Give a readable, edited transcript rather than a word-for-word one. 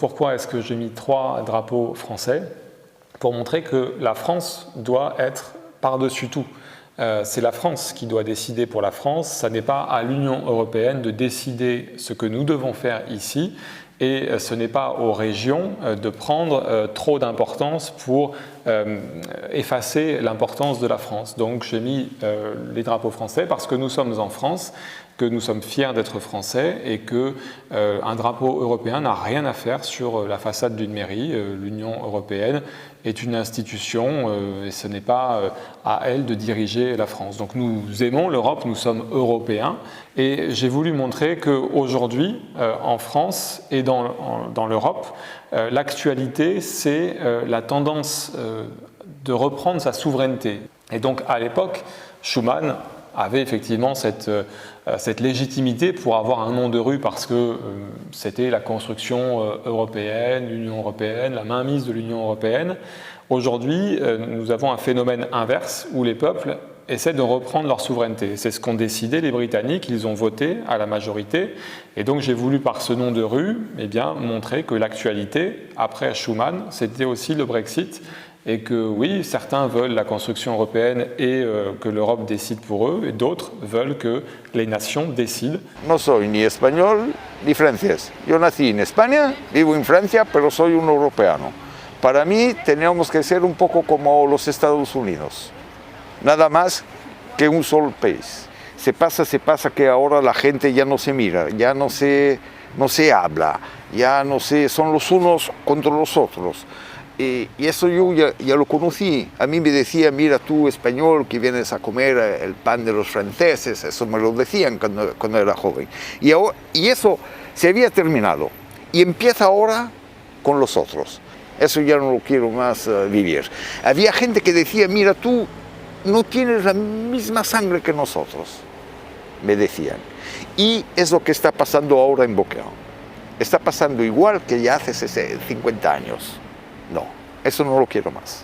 pourquoi est-ce que j'ai mis 3 drapeaux français? Pour montrer que la France doit être par-dessus tout. C'est la France qui doit décider pour la France, ça n'est pas à l'Union européenne de décider ce que nous devons faire ici, et ce n'est pas aux régions de prendre trop d'importance pour effacer l'importance de la France. Donc j'ai mis les drapeaux français parce que nous sommes en France, que nous sommes fiers d'être français et qu'un drapeau européen n'a rien à faire sur la façade d'une mairie. L'Union européenne est une institution et ce n'est pas à elle de diriger la France. Donc nous aimons l'Europe, nous sommes européens et j'ai voulu montrer qu'aujourd'hui, en France et dans l'Europe, l'actualité, c'est la tendance de reprendre sa souveraineté. Et donc à l'époque, Schuman avait effectivement cette légitimité pour avoir un nom de rue parce que c'était la construction européenne, l'Union européenne, la mainmise de l'Union européenne. Aujourd'hui, nous avons un phénomène inverse où les peuples essaient de reprendre leur souveraineté. C'est ce qu'ont décidé les Britanniques, ils ont voté à la majorité. Et donc j'ai voulu par ce nom de rue montrer que l'actualité, après Schuman, c'était aussi le Brexit. Et que oui, certains veulent la construction européenne et que l'Europe décide pour eux, et d'autres veulent que les nations décident. No soy ni español ni francés. Yo nací en España, vivo en Francia, pero soy un europeo. Para mí tenemos que ser un poco como los Estados Unidos, nada más que un solo país. Se pasa que ahora la gente ya no se mira, ya no se habla, ya no se, son los unos contra los otros. Y eso yo ya lo conocí. A mí me decía, mira tú español que vienes a comer el pan de los franceses, eso me lo decían cuando era joven. Y eso se había terminado. Y empieza ahora con los otros. Eso ya no lo quiero más vivir. Había gente que decía, mira tú no tienes la misma sangre que nosotros, me decían. Y es lo que está pasando ahora en Boquerón. Está pasando igual que ya hace 50 años. No, eso no lo quiero más.